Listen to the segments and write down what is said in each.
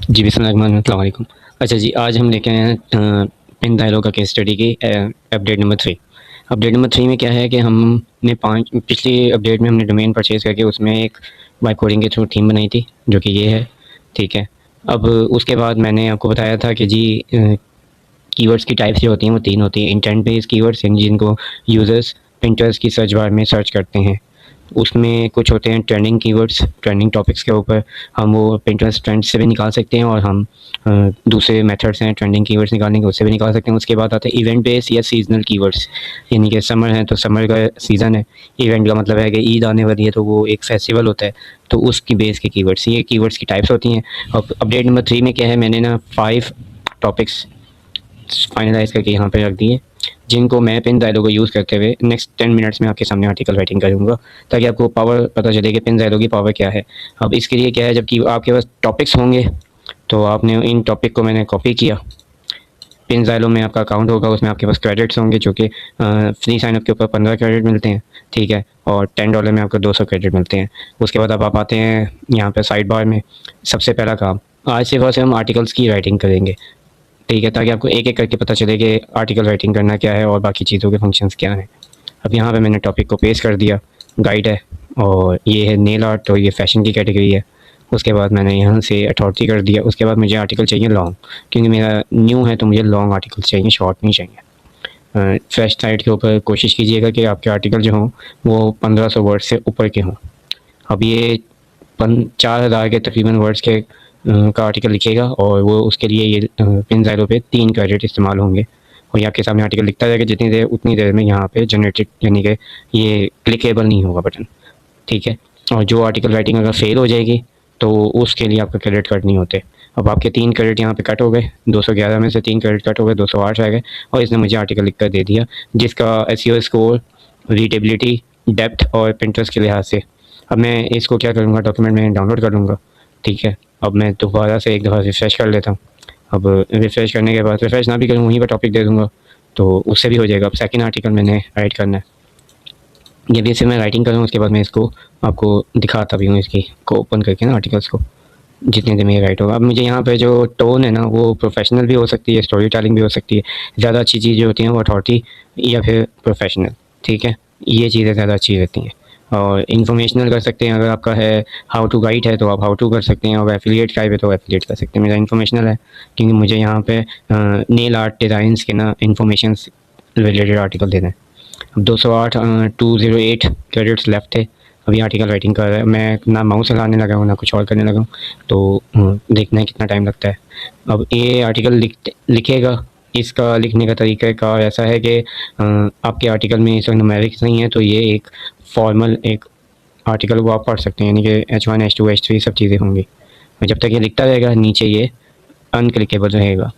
जी, अस्सलाम वालेकुम। अच्छा जी, आज हम लेके आए हैं पिन डायलॉग का केस स्टडी की अपडेट नंबर 3। अपडेट नंबर 3 में क्या है कि हमने 5 पिछली अपडेट में हमने डोमेन परचेज़ करके उसमें एक वाइब कोडिंग के थ्रू थीम बनाई थी, जो कि ये है, ठीक है। अब उसके बाद मैंने आपको बताया था कि जी कीवर्ड्स की टाइप्स जो होती हैं वो 3 होती हैं। इंटेंट बेस्ड कीवर्ड्स यानी जिनको यूज़र्स पिंटरेस्ट की सर्च बार में सर्च करते हैं। उसमें कुछ होते हैं ट्रेंडिंग कीवर्ड्स, ट्रेंडिंग टॉपिक्स के ऊपर हम वो पिंटरेस्ट ट्रेंड्स से भी निकाल सकते हैं और हम दूसरे मेथड्स हैं ट्रेंडिंग कीवर्ड्स निकालने के, उससे भी निकाल सकते हैं। उसके बाद आते हैं इवेंट बेस्ड या सीजनल कीवर्ड्स, यानी कि समर है तो समर का सीज़न है, इवेंट का मतलब है कि ईद आने वाली है तो वो एक फेस्टिवल होता है, तो उसकी बेस के कीवर्ड्स, ये कीवर्ड्स की टाइप्स होती हैं। अब अपडेट नंबर 3 में क्या है, मैंने ना 5 टॉपिक्स फाइनलाइज़ करके यहाँ पे रख दिए, जिनको मैं पिन ज़ायलो को यूज़ करते हुए नेक्स्ट 10 मिनट्स में आपके सामने आर्टिकल राइटिंग करूँगा, ताकि आपको पावर पता चले कि पिन ज़ायलो की पावर क्या है। अब इसके लिए क्या है, जबकि आपके पास टॉपिक्स होंगे तो आपने इन टॉपिक को मैंने कॉपी किया, पिन ज़ायलो में आपका अकाउंट होगा, उसमें आपके पास क्रेडिट्स होंगे जो कि फ्री साइन अप के ऊपर 15 क्रेडिट मिलते हैं, ठीक है, और $10 में आपको 200 क्रेडिट मिलते हैं। उसके बाद अब आप आते हैं यहाँ पे साइड बार में। सबसे पहला काम, आज से हम आर्टिकल्स की राइटिंग करेंगे, ठीक है, ताकि आपको एक-एक करके पता चले कि आर्टिकल राइटिंग करना क्या है और बाकी चीज़ों के फंक्शंस क्या हैं। अब यहाँ पे मैंने टॉपिक को पेस्ट कर दिया, गाइड है और ये है नेल आर्ट, तो ये फ़ैशन की कैटेगरी है। उसके बाद मैंने यहाँ से अथॉरिटी कर दिया। उसके बाद मुझे आर्टिकल चाहिए लॉन्ग, क्योंकि मेरा न्यू है तो मुझे लॉन्ग आर्टिकल चाहिए, शॉर्ट नहीं चाहिए। फ्रेश साइट के ऊपर कोशिश कीजिएगा कि आपके आर्टिकल जो हों वो 1500 वर्ड से ऊपर के हों। अब ये 4000 के तकरीबन वर्ड्स के का आर्टिकल लिखिएगा और वो उसके लिए ये पिन ज़ायलो पे 3 क्रेडिट इस्तेमाल होंगे और ये आपके सामने आर्टिकल लिखता जाएगा। जितनी देर उतनी देर में यहाँ पे जनरेटेड यानी कि ये क्लिकेबल नहीं होगा बटन, ठीक है। और जो आर्टिकल राइटिंग अगर फेल हो जाएगी तो उसके लिए आपका क्रेडिट कट नहीं होते। अब आपके 3 क्रेडिट यहाँ पे कट हो गए, 211 में से 3 क्रेडिट कट हो गए, 208 रह गए और इसने मुझे आर्टिकल लिख कर दे दिया, जिसका एसईओ स्कोर, रीडेबिलिटी, डेप्थ और पिंटरेस्ट के लिहाज से। अब मैं इसको क्या करूँगा, डॉक्यूमेंट में डाउनलोड कर लूँगा, ठीक है। अब मैं दोबारा से एक दफ़ा रिफ़्रेश कर लेता हूँ। अब रिफ़्रेश करने के बाद, रिफ़्रेश ना भी करूँ वहीं पर टॉपिक दे दूँगा तो उससे भी हो जाएगा। अब सेकंड आर्टिकल मैंने राइट करना है, ये भी ऐसे मैं राइटिंग करूँ, उसके बाद मैं इसको आपको दिखाता भी हूँ, इसकी को ओपन करके ना आर्टिकल्स को, जितने देर में ये राइट होगा। अब मुझे यहाँ पे जो टोन है ना वो प्रोफेशनल भी हो सकती है, स्टोरी टेलिंग भी हो सकती है। ज़्यादा अच्छी चीज़ जो होती हैं वो अथॉरिटी या फिर प्रोफेशनल, ठीक है, ये चीज़ें ज़्यादा अच्छी रहती हैं। और इन्फॉर्मेशनल कर सकते हैं, अगर आपका है हाउ टू गाइड है तो आप हाउ टू कर सकते हैं, और एफिलिएट टाइप है तो एफिलिएट कर सकते हैं। मेरा इन्फॉर्मेशनल है क्योंकि मुझे यहाँ पे नेल आर्ट डिज़ाइंस के ना इन्फॉर्मेशन रिलेटेड आर्टिकल देना है। अब 208 208 क्रेडिट्स लेफ्ट थे। अभी आर्टिकल राइटिंग कर रहा है, मैं ना माउस चलाने लगा हूँ ना कुछ और करने लगा हूँ, तो देखना है कितना टाइम लगता है। अब ये आर्टिकल लिखेगा, इसका लिखने का तरीका कार ऐसा है कि आपके आर्टिकल में इस वक्त न्यूमेरिक्स नहीं है तो ये एक फॉर्मल एक आर्टिकल वो आप पढ़ सकते हैं, यानी कि H1 H2 H3 सब चीज़ें होंगी। जब तक ये लिखता रहेगा नीचे ये अनक्लिकेबल रहेगा।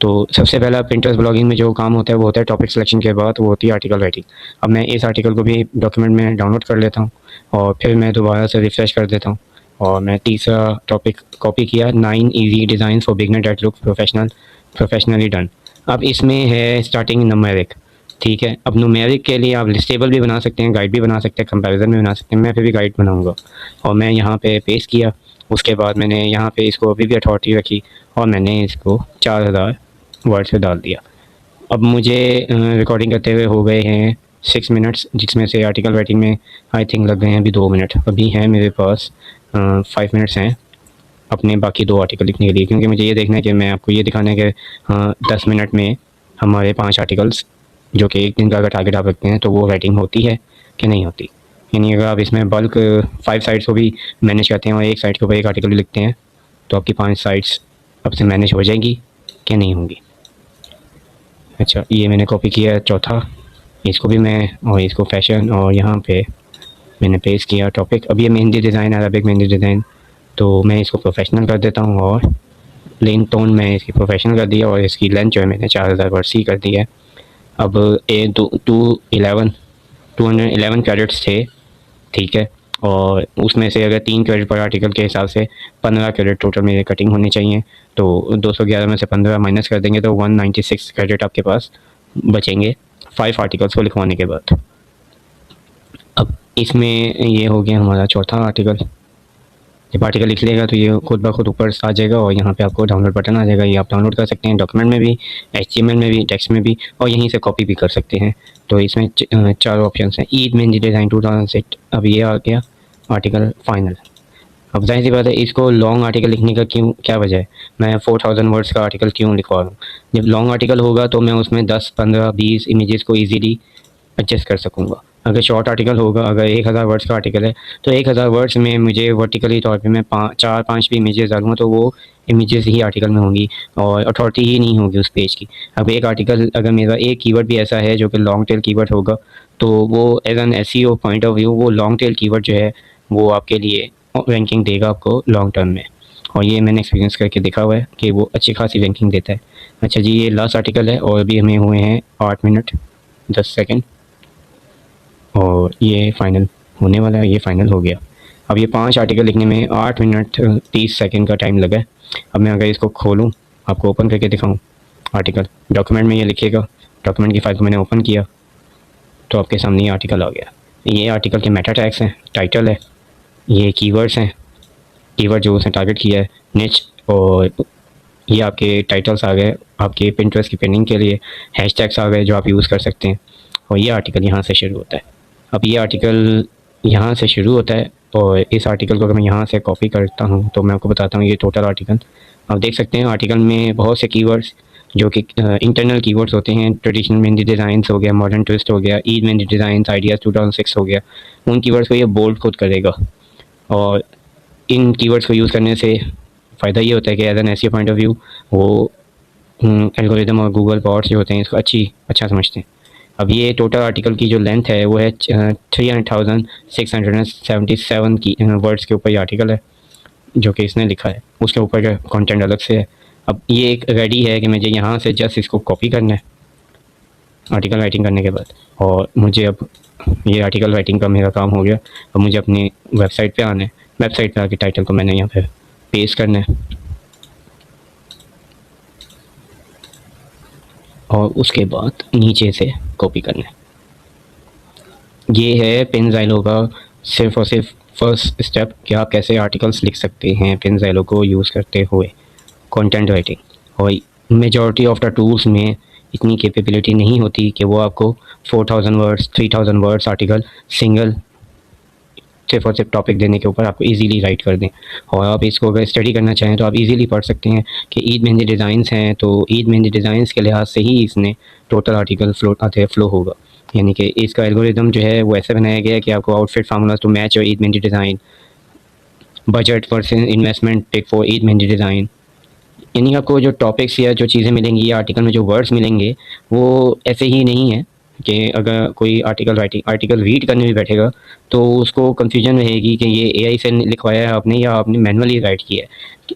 तो सबसे पहला पिंटरेस्ट ब्लॉगिंग में जो काम होता है वो होता है टॉपिक सिलेक्शन के बाद वो होती है आर्टिकल राइटिंग। अब मैं इस आर्टिकल को भी डॉक्यूमेंट में डाउनलोड कर लेता हूँ और फिर मैं दोबारा से रिफ़्रेश कर देता हूँ और मैं तीसरा टॉपिक कॉपी किया, 9 easy design for beginner that look professionally done. अब इसमें है स्टार्टिंग न्यूमेरिक, ठीक है। अब न्यूमेरिक के लिए आप लिस्टेबल भी बना सकते हैं, गाइड भी बना सकते हैं, कंपैरिजन भी बना सकते हैं। मैं फिर भी गाइड बनाऊंगा और मैं यहाँ पे पेस्ट किया। उसके बाद मैंने यहाँ पे इसको अभी भी अथॉरिटी रखी और मैंने इसको 4000 वर्ड से डाल दिया। अब मुझे रिकॉर्डिंग करते हुए हो गए हैं 6 मिनट्स, जिसमें से आर्टिकल राइटिंग में आई थिंक लग गए हैं अभी 2 मिनट। अभी हैं मेरे पास 5 मिनट्स हैं अपने बाकी 2 आर्टिकल लिखने के लिए, क्योंकि मुझे ये देखना है कि मैं आपको ये दिखाना है कि 10 मिनट में हमारे 5 आर्टिकल्स, जो कि एक दिन का अगर टारगेट आप रखते हैं तो वो राइटिंग होती है कि नहीं होती। यानी अगर आप इसमें बल्क 5 साइट्स को भी मैनेज करते हैं और एक साइट के ऊपर एक आर्टिकल भी लिखते हैं तो आपकी 5 साइट्स अब से मैनेज हो जाएंगी कि नहीं होंगी। अच्छा, ये मैंने कॉपी किया है चौथा, इसको भी मैं, और इसको फैशन, और यहाँ पे मैंने पेस्ट किया टॉपिक। अब ये mehndi design, Arabic mehndi design, तो मैं इसको प्रोफेशनल कर देता हूँ और लेन टोन में इसकी प्रोफेशनल कर दिया और इसकी लेंथ जो है मैंने 4000 वर्ड सी कर दिया है। अब ए 211 क्रेडिट्स थे, ठीक है, और उसमें से अगर 3 क्रेडिट पर आर्टिकल के हिसाब से 15 क्रेडिट टोटल मेरे कटिंग होनी चाहिए, तो 211 में से 15 माइनस कर देंगे तो 196 क्रेडिट आपके पास बचेंगे 5 आर्टिकल्स को लिखवाने के बाद। अब इसमें ये हो गया हमारा चौथा आर्टिकल। जब आर्टिकल लिख लेगा तो ये खुद ब खुद ऊपर आ जाएगा और यहाँ पे आपको डाउनलोड बटन आ जाएगा। ये आप डाउनलोड कर सकते हैं डॉक्यूमेंट में भी, HTML में भी, टेक्स्ट में भी, और यहीं से कॉपी भी कर सकते हैं। तो इसमें चार ऑप्शन हैं। ईद मेहंदी डिज़ाइन 2006, अब ये आ गया आर्टिकल फाइनल। अब जाहिर सी बात है, इसको लॉन्ग आर्टिकल लिखने का क्या वजह है, मैं 4000 वर्ड्स का आर्टिकल क्यों लिखवा रहा हूँ। जब लॉन्ग आर्टिकल होगा तो मैं उसमें 10, 15, 20 इमेजेस को ईजीली एडजस्ट कर सकूँगा। अगर शॉर्ट आर्टिकल होगा, अगर 1000 वर्ड्स का आर्टिकल है तो 1000 वर्ड्स में मुझे वर्टिकली तौर पे मैं 4-5 भी इमेजेस डालूँगा तो वो इमेजेस ही आर्टिकल में होंगी और अथॉरिटी ही नहीं होगी उस पेज की। अब एक आर्टिकल, अगर मेरा एक कीवर्ड भी ऐसा है जो कि लॉन्ग टेल कीवर्ड होगा तो वो as an SEO point of view वो लॉन्ग टेल कीवर्ड जो है वो आपके लिए रैंकिंग देगा आपको लॉन्ग टर्म में। और ये मैंने एक्सपीरियंस करके देखा हुआ है कि वो अच्छी खासी रैंकिंग देता है। अच्छा जी, ये लास्ट आर्टिकल है और अभी हमें हुए हैं 8 मिनट 10 सेकंड और ये फ़ाइनल होने वाला है। ये फ़ाइनल हो गया। अब ये 5 आर्टिकल लिखने में 8 मिनट 30 सेकंड का टाइम लगा है। अब मैं अगर इसको खोलूँ, आपको ओपन करके दिखाऊँ आर्टिकल, डॉक्यूमेंट में ये लिखेगा, डॉक्यूमेंट की फ़ाइल को मैंने ओपन किया तो आपके सामने ये आर्टिकल आ गया। ये आर्टिकल के मेटा टैग्स हैं, टाइटल है, ये कीवर्ड्स हैं, कीवर्ड जो उसने टारगेट किया है, निच, और ये आपके टाइटल्स आ गए आपके पिंटरेस्ट की पिनिंग के लिए, हैशटैग्स आ गए जो आप यूज़ कर सकते हैं। और ये आर्टिकल यहाँ से शुरू होता है। अब ये आर्टिकल यहाँ से शुरू होता है और इस आर्टिकल को अगर मैं यहाँ से कॉपी करता हूँ तो मैं आपको बताता हूँ ये टोटल आर्टिकल आप देख सकते हैं। आर्टिकल में बहुत से कीवर्ड्स जो कि इंटरनल कीवर्ड्स होते हैं, ट्रेडिशनल मेहंदी डिज़ाइंस हो गया, मॉडर्न ट्विस्ट हो गया, ईद मेहंदी डिज़ाइंस, आइडियाज़ 2006 हो गया, उन कीवर्ड्स को ये बोल्ड खुद करेगा। और इन कीवर्ड्स को यूज़ करने से फ़ायदा ये होता है कि as an SEO point of view वो एल्गोरिदम और गूगल बॉट्स जो होते हैं इसको अच्छा समझते हैं। अब ये टोटल आर्टिकल की जो लेंथ है वो है 300,677 की वर्ड्स के ऊपर ये आर्टिकल है जो कि इसने लिखा है। उसके ऊपर का कंटेंट अलग से है। अब ये एक रेडी है कि मुझे यहाँ से जस्ट इसको कॉपी करना है आर्टिकल राइटिंग करने के बाद, और मुझे अब ये आर्टिकल राइटिंग का मेरा काम हो गया। अब मुझे अपनी वेबसाइट पे आना है। वेबसाइट पे आके टाइटल को मैंने यहाँ पे पेस्ट करना है और उसके बाद नीचे से कॉपी करना है। ये है पिनज़ाइलो का सिर्फ़ और सिर्फ फर्स्ट स्टेप कि आप कैसे आर्टिकल्स लिख सकते हैं पिनज़ाइलो को यूज़ करते हुए कंटेंट राइटिंग। और मेजॉरिटी ऑफ द टूल्स में इतनी कैपेबिलिटी नहीं होती कि वो आपको 4000 वर्ड्स 3000 वर्ड्स आर्टिकल सिंगल सिर्फ और सिर्फ टॉपिक देने के ऊपर आपको इजीली राइट कर दें। और आप इसको अगर स्टडी करना चाहें तो आप इजीली पढ़ सकते हैं कि ईद मेहंदी डिज़ाइंस हैं तो ईद मेहंदी डिज़ाइंस के लिहाज से ही इसने टोटल आर्टिकल फ्लो होगा। यानी कि इसका एल्गोरिदम जो है वो ऐसे बनाया गया है कि आपको आउटफिट फार्मूलाज टू मैच और Eid mehndi design, budget versus investment tick for Eid mehndi design, यानी आपको जो टॉपिक्स या जो चीज़ें मिलेंगी या आर्टिकल में जो वर्ड्स मिलेंगे वो ऐसे ही नहीं है कि अगर कोई आर्टिकल रीड करने भी बैठेगा तो उसको कन्फ्यूजन रहेगी कि ये AI से लिखवाया है आपने या आपने मैनुअली राइट किया है।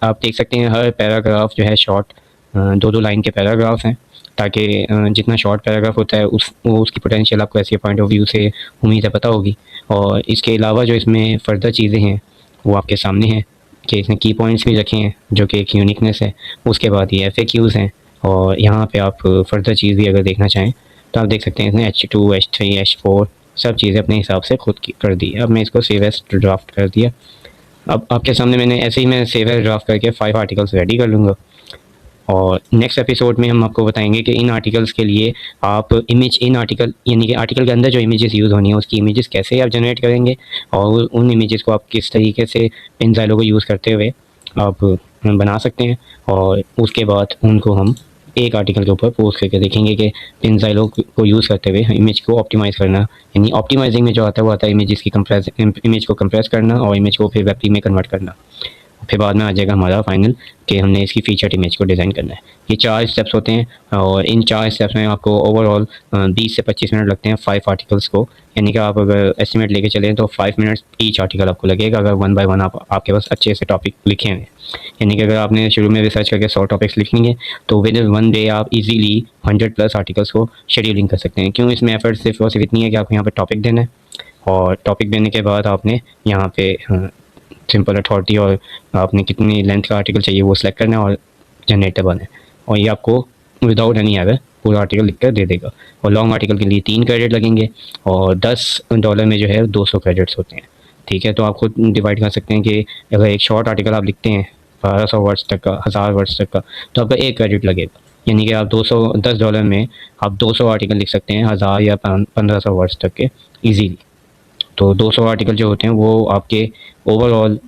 आप देख सकते हैं हर पैराग्राफ जो है शॉर्ट 2-2 लाइन के पैराग्राफ हैं, ताकि जितना शॉर्ट पैराग्राफ होता है उसकी पोटेंशियल आपको ऐसे पॉइंट ऑफ व्यू से उम्मीद है पता होगी। और इसके अलावा जो इसमें फ़र्दर चीज़ें हैं वो आपके सामने हैं कि इसने की पॉइंट्स भी रखे हैं जो कि एक यूनिकनेस है। उसके बाद ये FAQs हैं और यहाँ पे आप फ़र्दर चीज़ भी अगर देखना चाहें तो आप देख सकते हैं इसने H2, H3, H4 सब चीज़ें अपने हिसाब से खुद की कर दी। अब मैं इसको सेव एज ड्राफ्ट कर दिया। अब आपके सामने मैंने ऐसे ही मैं सेव एज ड्राफ्ट करके 5 आर्टिकल्स रेडी कर लूँगा। और नेक्स्ट एपिसोड में हम आपको बताएंगे कि इन आर्टिकल्स के लिए आप इन आर्टिकल यानी कि आर्टिकल के अंदर जो इमेजेस यूज़ होनी है उसकी इमेजेस कैसे आप जनरेट करेंगे और उन इमेजेस को आप किस तरीके से पिनज़ाइलो को यूज़ करते हुए आप बना सकते हैं। और उसके बाद उनको हम एक आर्टिकल के ऊपर पोस्ट करके देखेंगे कि पिनज़ाइलो को यूज़ करते हुए इमेज को ऑप्टिमाइज़ करना, यानी ऑप्टिमाइजिंग में जो आता है वो आता है इमेज को कंप्रेस करना और इमेज को फिर वेब में कन्वर्ट करना। फिर बाद में आ जाएगा हमारा फाइनल कि हमने इसकी फीचर्ड इमेज को डिज़ाइन करना है। ये 4 स्टेप्स होते हैं और इन 4 स्टेप्स में आपको ओवरऑल 20 से 25 मिनट लगते हैं 5 आर्टिकल्स को। यानी कि आप अगर एस्टिमेट लेके चलें तो 5 मिनट्स ईच आर्टिकल आपको लगेगा अगर 1 बाय 1 आपके पास अच्छे से टॉपिक लिखे हैं। यानी कि अगर आपने शुरू में रिसर्च करके 100 टॉपिक्स लिखेंगे तो विद इन 1 डे आप इजीली 100+ आर्टिकल्स को शेड्यूलिंग कर सकते हैं। क्यों? इसमें एफर्ट सिर्फ और सिर्फ इतनी है कि आपको यहाँ पर टॉपिक देना है और टॉपिक देने के बाद आपने यहाँ पे सिंपल अथॉरिटी और आपने कितनी लेंथ का आर्टिकल चाहिए वो सिलेक्ट करना है और जनरेट करना है और ये आपको विदाउट एनी एरर पूरा आर्टिकल लिख कर दे देगा। और लॉन्ग आर्टिकल के लिए 3 क्रेडिट लगेंगे और $10 में जो है 200 क्रेडिट्स होते हैं। ठीक है, तो आप खुद डिवाइड कर सकते हैं कि अगर एक शॉर्ट आर्टिकल आप लिखते हैं 1200 वर्ड्स तक का, 1000 वर्ड्स तक का, तो आपका 1 क्रेडिट लगेगा। यानी कि आप $10 में आप 200 आर्टिकल लिख सकते हैं 1000 या 1500 वर्ड्स तक के ईजीली। तो 200 आर्टिकल जो होते हैं वो आपके ओवरऑल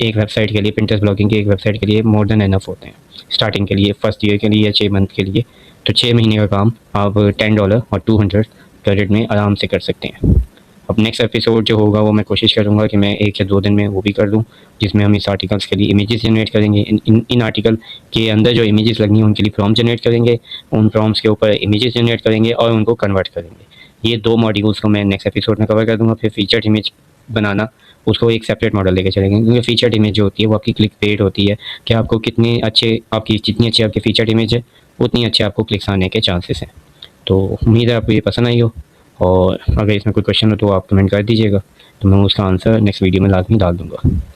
एक वेबसाइट के लिए, पिंटरेस्ट ब्लॉगिंग की एक वेबसाइट के लिए मोर देन एनफ होते हैं स्टार्टिंग के लिए, फर्स्ट ईयर के लिए या 6 मंथ के लिए। तो 6 महीने का काम आप $10 और 200 क्रेडिट में आराम से कर सकते हैं। अब नेक्स्ट एपिसोड जो होगा वो मैं कोशिश करूँगा कि मैं 1 या 2 दिन में वो भी कर दूँ, जिसमें हम इस आर्टिकल्स के लिए इमेजेस जनरेट करेंगे। इन आर्टिकल के अंदर जो इमेजेस लगनी है उनके लिए प्रॉम्प्ट जनरेट करेंगे, उन प्रॉम्प्ट्स के ऊपर इमेजेस जनरेट करेंगे और उनको कन्वर्ट करेंगे। ये 2 मॉड्यूल्स को मैं नेक्स्ट एपिसोड में कवर कर दूँगा। फिर फीचर्ड इमेज बनाना, उसको एक सेपरेट मॉडल लेके चलेंगे, क्योंकि फीचर्ड इमेज जो होती है वो आपकी क्लिक रेट होती है कि आपको कितने अच्छे, आपकी जितनी अच्छी आपकी फीचर्ड इमेज है उतनी अच्छे आपको क्लिक्स आने के चांसेस हैं। तो उम्मीद है आपको ये पसंद आई हो, और अगर इसमें कोई क्वेश्चन हो तो आप कमेंट कर दीजिएगा, तो मैं उसका आंसर नेक्स्ट वीडियो में लाजमी डाल दूँगा।